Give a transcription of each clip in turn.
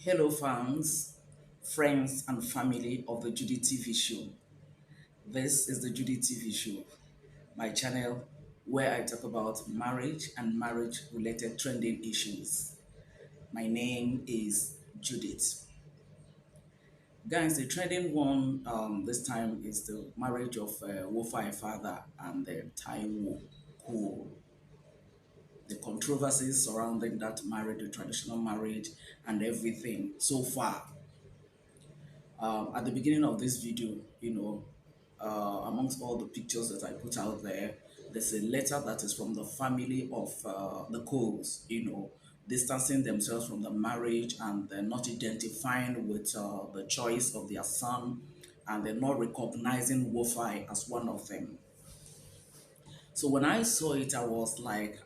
Hello, fans, friends, and family of the Judy TV show. This is the Judy TV show, my channel where I talk about marriage and marriage related trending issues. My name is Judith. Guys, the trending one this time is the marriage of Wofai Father and Taiwo. Cool. The controversies surrounding that marriage, the traditional marriage, and everything so far. At the beginning of this video, amongst all the pictures that I put out there, there's a letter that is from the family of the Coles, distancing themselves from the marriage and they're not identifying with the choice of their son and they're not recognizing Wofai as one of them. So when I saw it, I was like,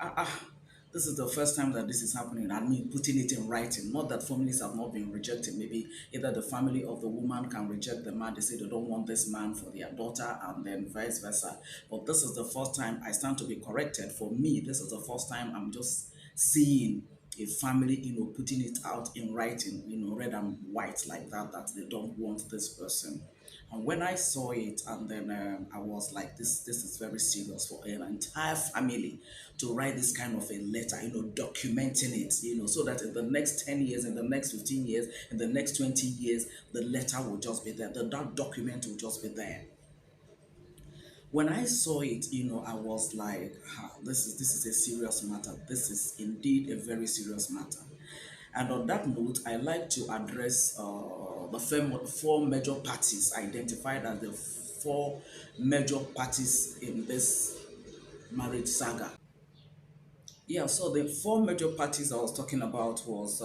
this is the first time that this is happening. I mean, putting it in writing. Not that families have not been rejected. Maybe either the family of the woman can reject the man. They say they don't want this man for their daughter, and then vice versa. But this is the first time I stand to be corrected. For me, this is the first time I'm just seeing a family, putting it out in writing, red and white like that, that they don't want this person. And when I saw it, and then I was like, this is very serious for an entire family to write this kind of a letter, documenting it, so that in the next 10 years, in the next 15 years, in the next 20 years, the letter will just be there. That document will just be there. When I saw it, I was like, this is a serious matter. This is indeed a very serious matter. And on that note, I like to address the four major parties identified as the four major parties in this marriage saga. Yeah, so the four major parties I was talking about was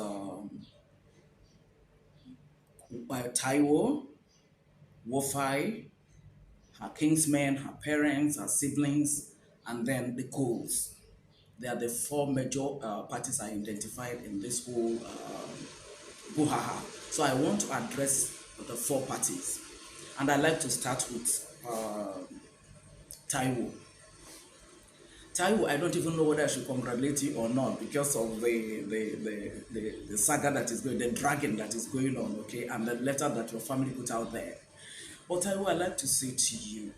Taiwo, Wofai, her kinsmen, her parents, her siblings, and then the Coles. They are the four major parties I identified in this whole brouhaha. So I want to address the four parties. And I like to start with Taiwo. Taiwo, I don't even know whether I should congratulate you or not because of the saga that is going, the dragging that is going on, okay, and the letter that your family put out there. But Taiwo, I like to say to you,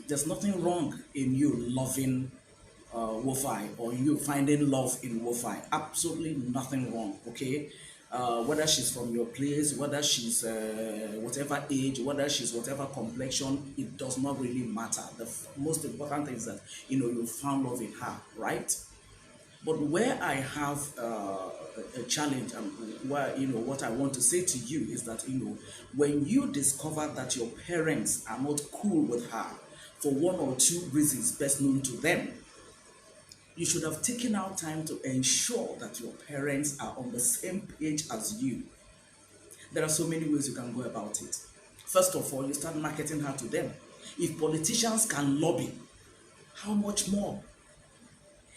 there's nothing wrong in you loving Wofai or you finding love in Wofai. Absolutely nothing wrong, okay? Whether she's from your place, whether she's whatever age, whether she's whatever complexion, it does not really matter. The most important thing is that, you found love in her, right? But where I have a challenge and where, what I want to say to you is that, when you discover that your parents are not cool with her for one or two reasons best known to them, you should have taken out time to ensure that your parents are on the same page as you. There are so many ways you can go about it. First of all, you start marketing her to them. If politicians can lobby, how much more?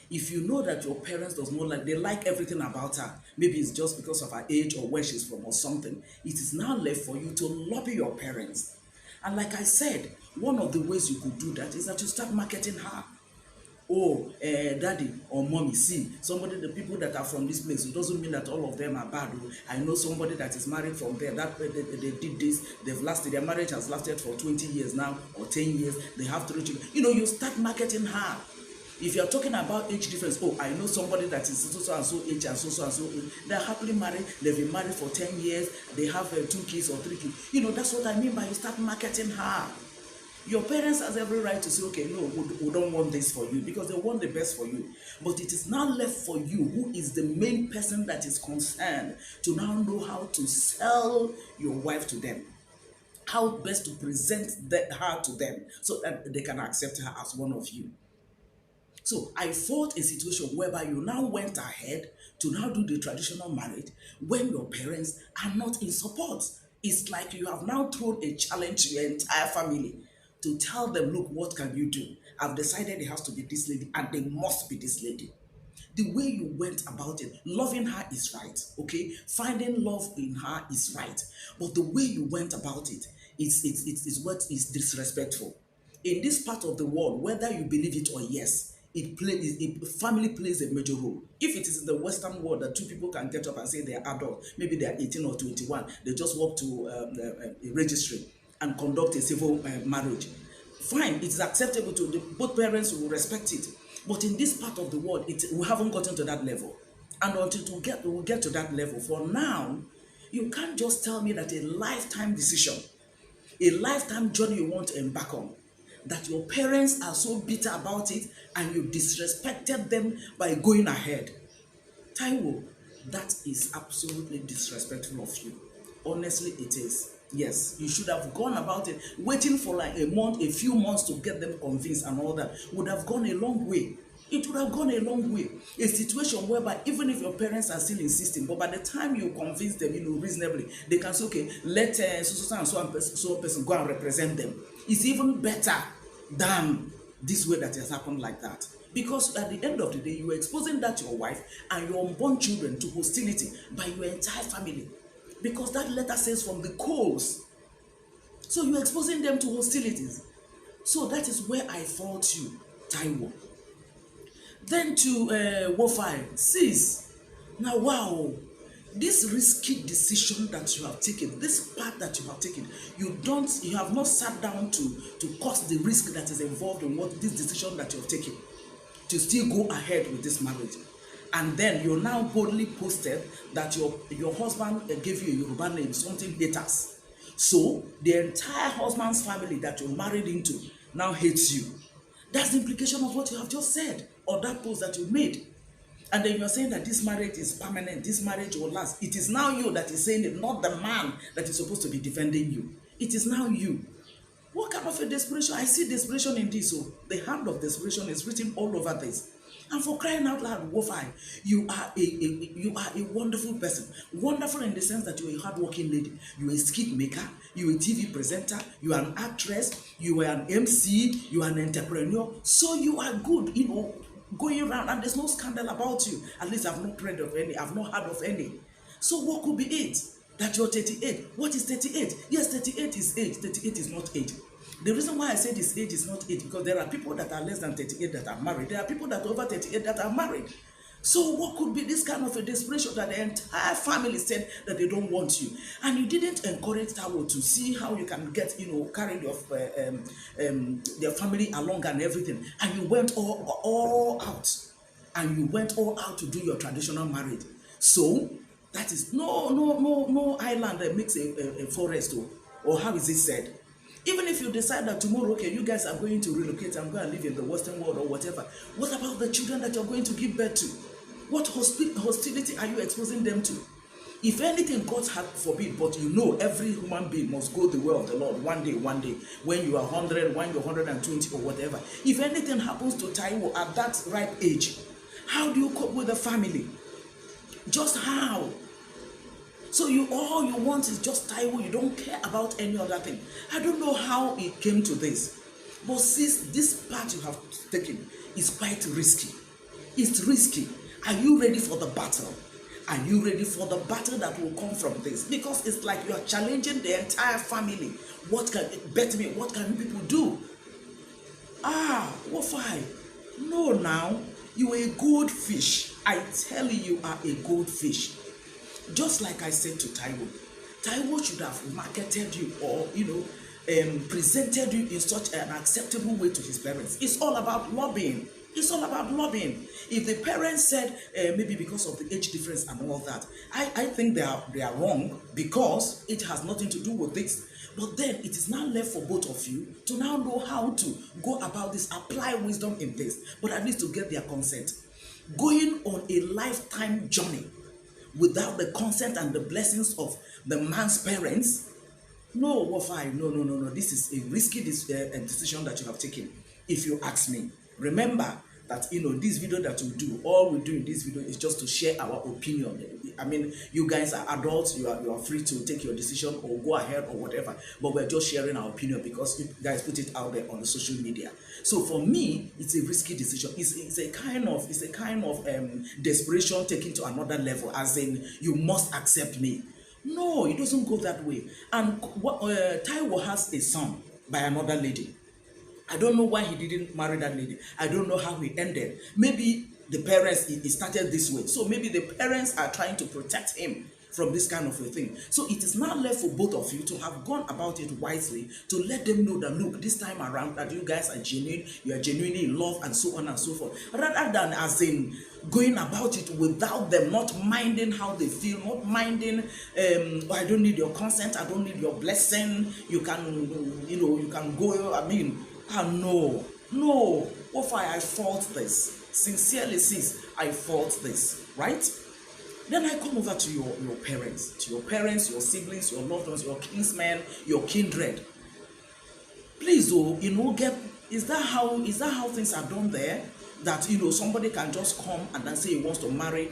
If you know that your parents does not like, they like everything about her, maybe it's just because of her age or where she's from or something, it is now left for you to lobby your parents. And like I said, one of the ways you could do that is that you start marketing her. Oh, daddy or mommy, see, somebody, the people that are from this place, it doesn't mean that all of them are bad. Oh, I know somebody that is married from there, that they did this, they've lasted, their marriage has lasted for 20 years now, or 10 years, they have 3 children. You start marketing her. If you're talking about age difference, oh, I know somebody that is so and so age and so and so age. They're happily married, they've been married for 10 years, they have 2 kids or 3 kids. That's what I mean by you start marketing her. Your parents has every right to say, okay, no, we don't want this for you because they want the best for you. But it is now left for you, who is the main person that is concerned, to now know how to sell your wife to them, how best to present her to them so that they can accept her as one of you. So I fought a situation whereby you now went ahead to now do the traditional marriage when your parents are not in support. It's like you have now thrown a challenge to your entire family to tell them, look, what can you do? I've decided it has to be this lady and they must be this lady. The way you went about it, loving her is right, okay? Finding love in her is right. But the way you went about it is what is disrespectful. In this part of the world, whether you believe it or yes, family plays a major role. If it is in the Western world that two people can get up and say they are adults, maybe they are 18 or 21, they just walk to a registry and conduct a civil marriage. Fine, it is acceptable to both parents will respect it. But in this part of the world, we haven't gotten to that level. And until we get to that level, for now, you can't just tell me that a lifetime decision, a lifetime journey you want to embark on, that your parents are so bitter about it and you disrespected them by going ahead. Taiwo, that is absolutely disrespectful of you. Honestly, it is. Yes, you should have gone about it. Waiting for like a few months to get them convinced and all that would have gone a long way. It would have gone a long way. A situation whereby even if your parents are still insisting, but by the time you convince them, reasonably, they can say, okay, let so person go and represent them. It's even better than this way that has happened like that. Because at the end of the day, you are exposing that to your wife and your unborn children to hostility by your entire family. Because that letter says from the coals. So you're exposing them to hostilities. So that is where I fault you, Taiwo. Then to Wofai, sis, now wow, this risky decision that you have taken, this path that you have taken, you have not sat down to cost the risk that is involved in this decision that you have taken, to still go ahead with this marriage. And then you now boldly posted that your husband gave you a Yoruba name, something haters. So the entire husband's family that you're married into now hates you. That's the implication of what you have just said, or that post that you made. And then you're saying that this marriage is permanent, this marriage will last. It is now you that is saying it, not the man that is supposed to be defending you. It is now you. What kind of a desperation? I see desperation in this. So the hand of desperation is written all over this. And for crying out loud, Wofai, you are a wonderful person. Wonderful in the sense that you are a hardworking lady. You are a skit maker. You are a TV presenter. You are an actress. You are an MC. You are an entrepreneur. So you are good, going around, and there's no scandal about you. At least I've not read of any. I've not heard of any. So what could be it? That you're 38. What is 38? Yes, 38 is age. 38 is not age. The reason why I say this age is not age, because there are people that are less than 38 that are married. There are people that are over 38 that are married. So what could be this kind of a desperation that the entire family said that they don't want you? And you didn't encourage Taiwo to see how you can get, carry their family along and everything. And you went all out. And you went all out to do your traditional marriage. So that is no island that makes a forest, or how is it said? Even if you decide that tomorrow, okay, you guys are going to relocate and go and live in the Western world or whatever, what about the children that you're going to give birth to? What hostility are you exposing them to? If anything, God forbid, but every human being must go the way of the Lord one day, when you are 100, when you're 120 or whatever. If anything happens to Taiwo at that ripe age, how do you cope with the family? Just how? So all you want is just Taiwo. You don't care about any other thing. I don't know how it came to this, but since this path you have taken is quite risky. It's risky. Are you ready for the battle? Are you ready for the battle that will come from this? Because it's like you are challenging the entire family. What can people do? Wofai, no, now you are a goldfish. I tell you are a goldfish. Just like I said to Taiwo should have marketed you or, presented you in such an acceptable way to his parents. It's all about lobbying. It's all about lobbying. If the parents said maybe because of the age difference and all that, I think they are wrong, because it has nothing to do with this. But then it is now left for both of you to now know how to go about this, apply wisdom in this, but at least to get their consent. Going on a lifetime journey without the consent and the blessings of the man's parents, no, Wofai, no. This is a risky decision that you have taken, if you ask me. Remember that, this video that we do, all we do in this video is just to share our opinion. I mean, you guys are adults, you are free to take your decision or go ahead or whatever, but we're just sharing our opinion because you guys put it out there on the social media. So for me, it's a risky decision. It's a kind of desperation taken to another level, as in you must accept me. No, it doesn't go that way. And Taiwo has a son by another lady. I don't know why he didn't marry that lady. I don't know how he ended. Maybe the parents, he started this way. So maybe the parents are trying to protect him from this kind of a thing. So it is now left for both of you to have gone about it wisely, to let them know that, look, this time around that you guys are genuine, you are genuinely in love, and so on and so forth. Rather than as in going about it without them, not minding how they feel, not minding, "Oh, I don't need your consent, I don't need your blessing, you can, you can go, I mean, no, no, Wofai, I fault this. Sincerely, sis, I fault this, right? Then I come over to your parents, your siblings, your loved ones, your kinsmen, your kindred. Please, oh, get, is that how things are done there? That somebody can just come and then say he wants to marry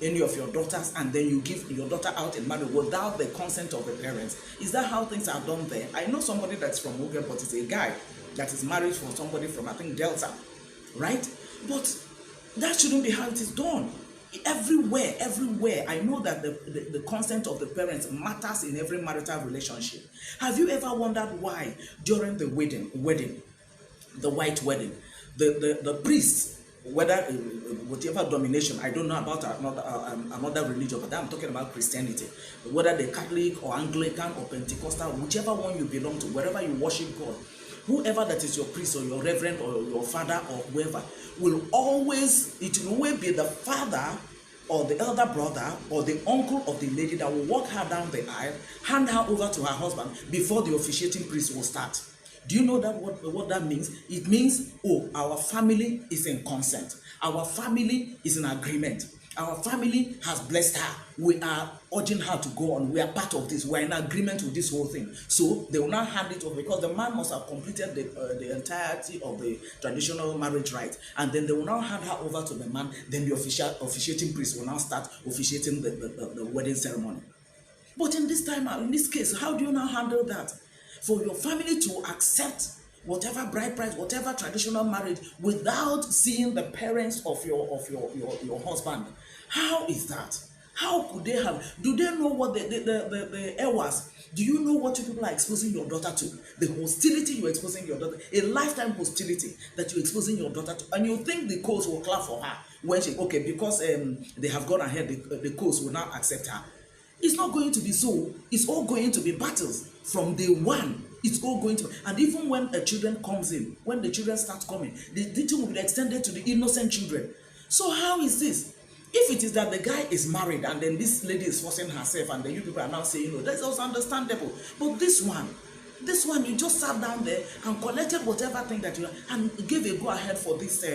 any of your daughters, and then you give your daughter out in marriage without the consent of the parents. Is that how things are done there? I know somebody that's from Ogun, but it's a guy that is married for somebody from, I think, Delta, right? But that shouldn't be how it is done. Everywhere, I know that the consent of the parents matters in every marital relationship. Have you ever wondered why during the wedding, the white wedding, the priest, whether whatever domination, I don't know about another religion, but I'm talking about Christianity, whether the Catholic or Anglican or Pentecostal, whichever one you belong to, wherever you worship God, whoever that is your priest or your reverend or your father or whoever, it will always be the father or the elder brother or the uncle of the lady that will walk her down the aisle, hand her over to her husband before the officiating priest will start. Do you know that what that means? It means, oh, our family is in consent. Our family is in agreement. Our family has blessed her. We are urging her to go on. We are part of this. We are in agreement with this whole thing. So they will not hand it over, because the man must have completed the entirety of the traditional marriage rite, and then they will now hand her over to the man. Then the officiating priest will now start officiating the wedding ceremony. But in this case, how do you now handle that? For your family to accept whatever bride price, whatever traditional marriage, without seeing the parents of your husband. How is that? How could they have? Do they know what the Ewas? Do you know what you people are exposing your daughter to? The hostility you're exposing your daughter, a lifetime hostility that you're exposing your daughter to, and you think the coast will clap for her when she, okay, because they have gone ahead, the coast will now accept her. It's not going to be so. It's all going to be battles from day one. It's all going to, and even when a children comes in, when the children start coming, the thing will be extended to the innocent children. So how is this? If it is that the guy is married and then this lady is forcing herself, and then you people are now saying, no, that's also understandable. But this one, you just sat down there and collected whatever thing that you, and gave a go ahead for this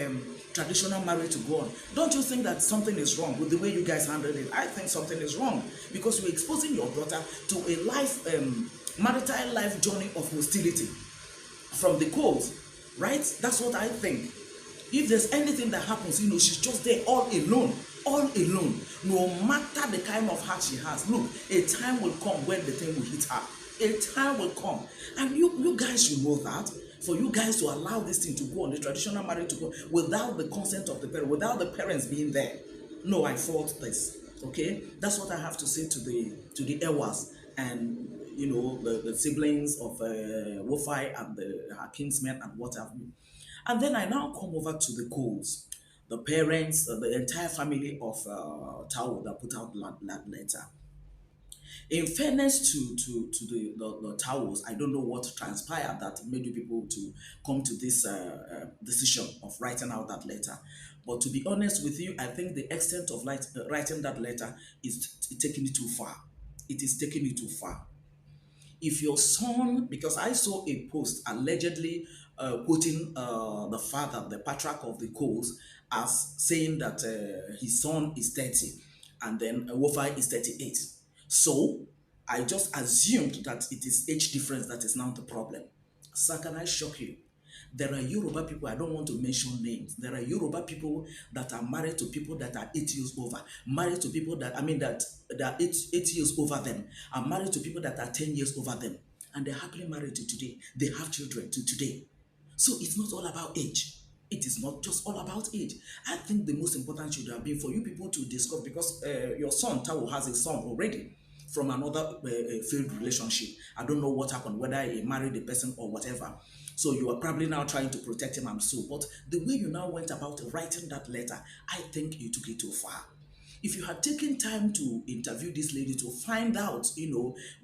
traditional marriage to go on. Don't you think that something is wrong with the way you guys handled it? I think something is wrong, because you're exposing your daughter to a marital life journey of hostility from the cold, right? That's what I think. If there's anything that happens, she's just there all alone, no matter the kind of heart she has. Look, a time will come when the thing will hit her. A time will come, and you guys should know that. For you guys to allow this thing to go on, the traditional marriage to go, without the consent of the parent, without the parents being there, no, I fault this. Okay, that's what I have to say to the Ewas and the siblings of Wofai and her kinsmen and what have you. And then I now come over to the Coles, the parents, the entire family of Taiwo that put out that letter. In fairness to the Towels, I don't know what transpired that made you people to come to this decision of writing out that letter. But to be honest with you, I think the extent of writing that letter is taking it too far. It is taking it too far. If your son, because I saw a post allegedly quoting the father, the patriarch of the Coles, as saying that his son is 30 and then Wofai is 38. So I just assumed that it is age difference that is now the problem. So can I shock you? There are Yoruba people, I don't want to mention names. There are Yoruba people that are married to people that are 8 years over, married to people that, that are 8 years over them, are married to people that are 10 years over them. And they're happily married to today. They have children to today. So it's not all about age. It is not just all about age. I think the most important should have been for you people to discuss, because your son, Taiwo, has a son already from another failed relationship. I don't know what happened, whether he married the person or whatever. So you are probably now trying to protect him and so. But the way you now went about writing that letter, I think you took it too far. If you had taken time to interview this lady to find out,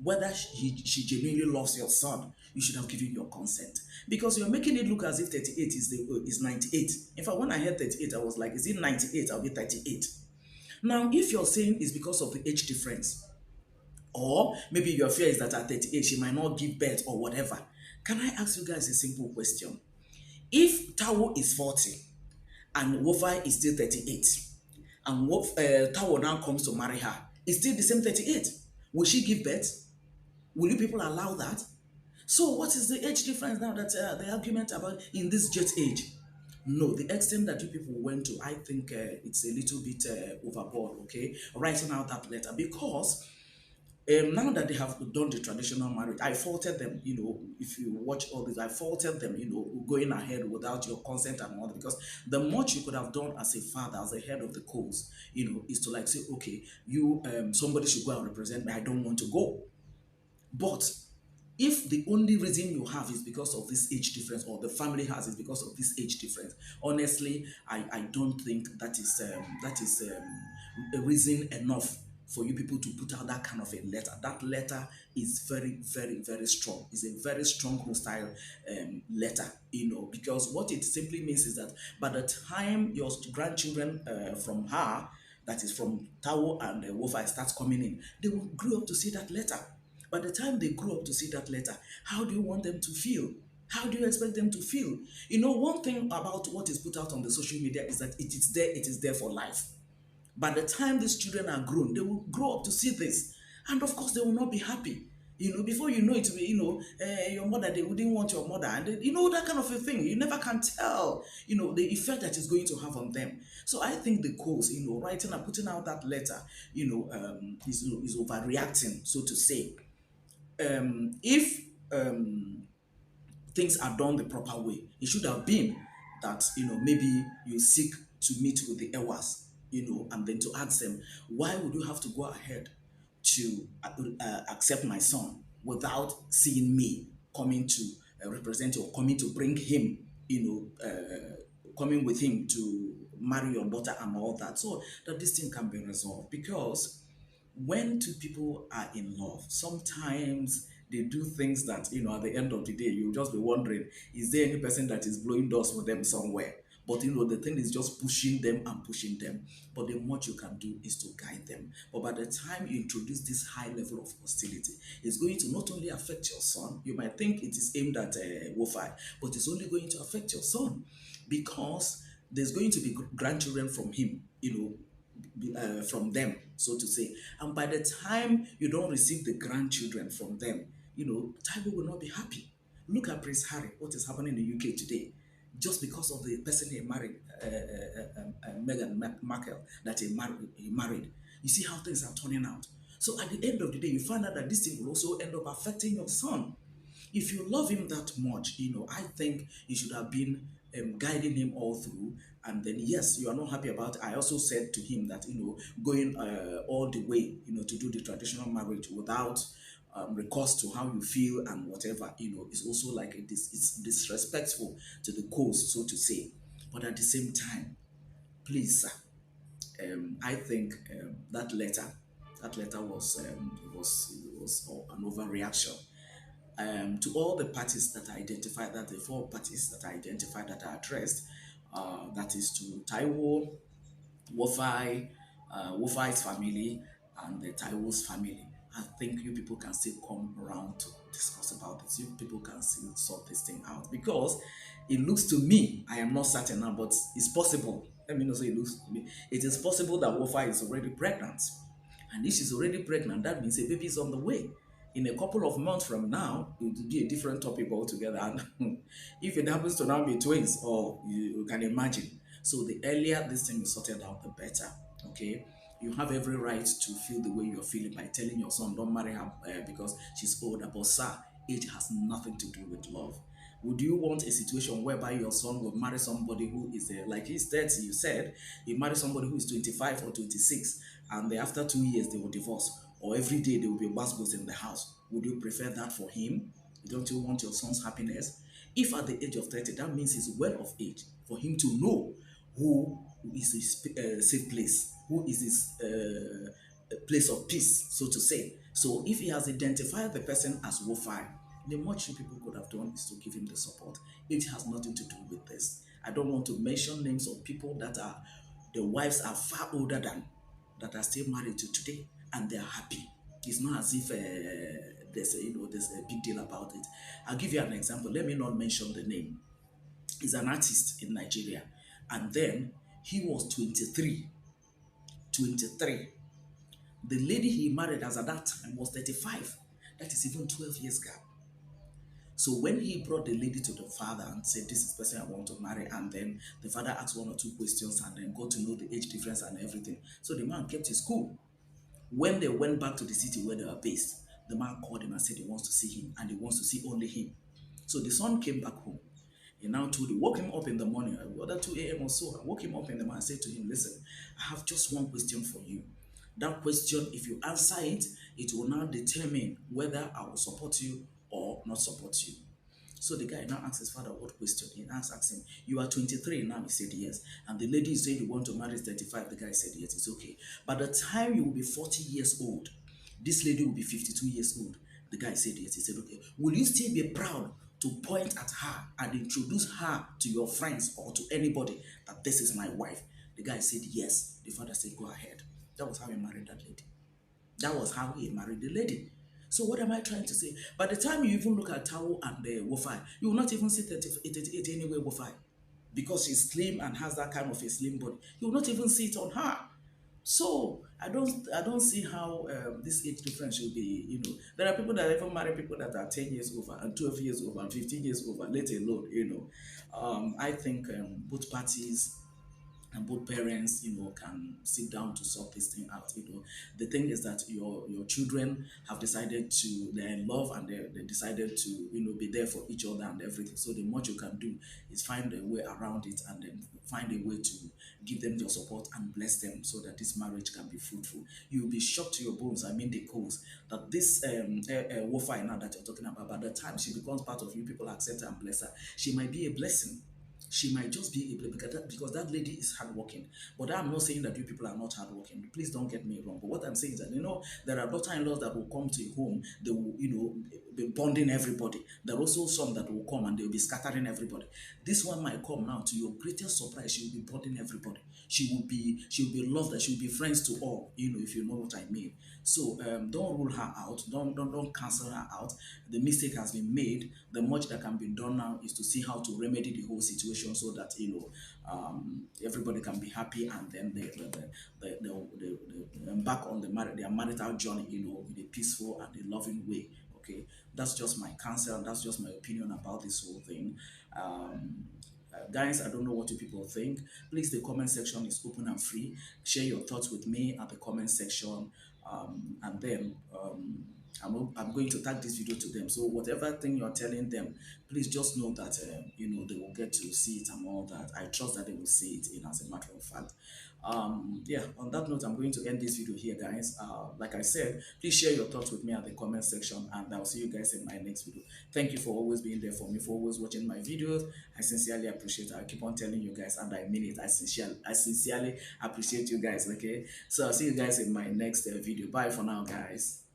whether she genuinely loves your son, you should have given your consent. Because you're making it look as if 38 is 98. In fact, when I heard 38, I was like, is it 98? I'll be 38. Now, if you're saying it's because of the age difference, or maybe your fear is that at 38 she might not give birth or whatever, can I ask you guys a simple question? If Taiwo is 40 and Wofai is still 38, and Taiwo now comes to marry her, it's still the same 38. Will she give birth? Will you people allow that? So what is the age difference now that the argument about in this jet age? No, the extent that you people went to, I think it's a little bit overboard, okay? Writing out that letter because now that they have done the traditional marriage, I faulted them. If you watch all this, I faulted them. Going ahead without your consent and all that, because the much you could have done as a father, as a head of the cause, is to like say, okay, you somebody should go and represent me. I don't want to go. But if the only reason you have is because of this age difference, or the family has is because of this age difference, honestly, I don't think that is a reason enough for you people to put out that kind of a letter. That letter is very, very, very strong. It's a very strong hostile letter, because what it simply means is that by the time your grandchildren from her, that is from Tao and Wofai, starts coming in, they will grow up to see that letter. By the time they grow up to see that letter, how do you want them to feel? How do you expect them to feel? One thing about what is put out on the social media is that it is there for life. By the time these children are grown, they will grow up to see this. And of course, they will not be happy. Before you know it, your mother, they wouldn't want your mother. And that kind of a thing. You never can tell, the effect that it's going to have on them. So I think the cause, writing and putting out that letter, is overreacting, so to say. If things are done the proper way, it should have been that maybe you seek to meet with the elders, and then to ask them, why would you have to go ahead to accept my son without seeing me coming to represent, or coming to bring him, coming with him to marry your daughter and all that, so that this thing can be resolved. Because when two people are in love, sometimes they do things that, at the end of the day, you'll just be wondering, is there any person that is blowing doors for them somewhere? But the thing is just pushing them and pushing them. But the much you can do is to guide them. But by the time you introduce this high level of hostility, it's going to not only affect your son, you might think it is aimed at Wofai, but it's only going to affect your son, because there's going to be grandchildren from him, from them, so to say. And by the time you don't receive the grandchildren from them, Taiwo will not be happy. Look at Prince Harry, what is happening in the UK today, just because of the person he married, Meghan Markle, that he married. You see how things are turning out. So at the end of the day, you find out that this thing will also end up affecting your son. If you love him that much, I think you should have been guiding him all through. And then, yes, you are not happy about it. I also said to him that, going all the way, to do the traditional marriage without recourse to how you feel and whatever, is also like it's disrespectful to the cause, so to say. But at the same time, please, sir, I think that letter was an overreaction. To all the parties that I identified, that the four parties that I identified that are addressed, that is to Taiwo, Wofai, Wofai's family, and the Taiwo's family. I think you people can still come around to discuss about this. You people can still sort this thing out, because it looks to me, I am not certain now, but it's possible. Let me know, say it looks to me. It is possible that Wofai is already pregnant. And if she's already pregnant, that means a baby is on the way. In a couple of months from now, it will be a different topic altogether. And if it happens to now be twins, or you can imagine. So the earlier this thing is sorted out, the better. Okay, you have every right to feel the way you're feeling by telling your son, don't marry her because she's older. But sir, age has nothing to do with love. Would you want a situation whereby your son will marry somebody who is like he's 30, you said, you marry somebody who is 25 or 26, and then after 2 years they will divorce, or every day there will be basbos in the house? Would you prefer that for him? Don't you want your son's happiness? If at the age of 30, that means he's well of age for him to know who is his safe place, who is his place of peace, so to say. So if he has identified the person as Wofai, the much people could have done is to give him the support. It has nothing to do with this. I don't want to mention names of people that are, the wives are far older than, that are still married to today, and they are happy. It's not as if there's a big deal about it. I'll give you an example. Let me not mention the name. He's an artist in Nigeria, and then he was 23. 23. The lady he married as at that time was 35. That is even 12 years gap. So when he brought the lady to the father and said, "This is the person I want to marry," and then the father asked one or two questions and then got to know the age difference and everything. So the man kept his cool. When they went back to the city where they were based, the man called him and said he wants to see him and he wants to see only him. So the son came back home. He now told him, woke him up in the morning, about 2 a.m. or so. I woke him up in the morning and said to him, "Listen, I have just one question for you. That question, if you answer it, it will now determine whether I will support you or not support you." So the guy now asked his father, "What question?" He asked him, "You are 23 now." He said yes. And the lady said you want to marry is 35. The guy said yes, it's okay. By the time you will be 40 years old, this lady will be 52 years old. The guy said yes. He said, "Okay. Will you still be proud to point at her and introduce her to your friends or to anybody that this is my wife?" The guy said yes. The father said, "Go ahead." That was how he married that lady. That was how he married the lady. So what am I trying to say? By the time you even look at Taiwo and Wofai, you will not even see 38 anyway Wofai, because she's slim and has that kind of a slim body. You will not even see it on her. So I don't see how this age difference should be. There are people that even marry people that are 10 years over and 12 years over and 15 years over, let alone. I think both parties and both parents, can sit down to sort this thing out. The thing is that your children have decided to, they're in love, and they decided to, be there for each other and everything. So the much you can do is find a way around it, and then find a way to give them your support and bless them, so that this marriage can be fruitful. You'll be shocked to your bones, I mean the cause, that this Wofai now that you're talking about, by the time she becomes part of you, people accept her and bless her, she might be a blessing. She might just be able, because that lady is hardworking. But I'm not saying that you people are not hardworking. Please don't get me wrong. But what I'm saying is that, there are daughter-in-laws that will come to a home. They will, be bonding everybody. There are also some that will come and they'll be scattering everybody. This one might come now, to your greatest surprise, she will be bonding everybody. She will be loved, that she will be friends to all. If you know what I mean. So don't rule her out. Don't cancel her out. The mistake has been made. The much that can be done now is to see how to remedy the whole situation, so that everybody can be happy, and then they embark on their marital journey, in a peaceful and a loving way. Okay, that's just my counsel. That's just my opinion about this whole thing. Guys, I don't know what you people think. Please, the comment section is open and free. Share your thoughts with me at the comment section, and then I'm going to tag this video to them. So whatever thing you're telling them, please just know that they will get to see it and all that. I trust that they will see it, as a matter of fact. Yeah, on that note, I'm going to end this video here, guys. Like I said, please share your thoughts with me at the comment section, and I'll see you guys in my next video. Thank you for always being there for me, for always watching my videos. I sincerely appreciate it. I keep on telling you guys, and I mean it. I sincerely appreciate you guys. Okay, so I'll see you guys in my next video. Bye for now, guys.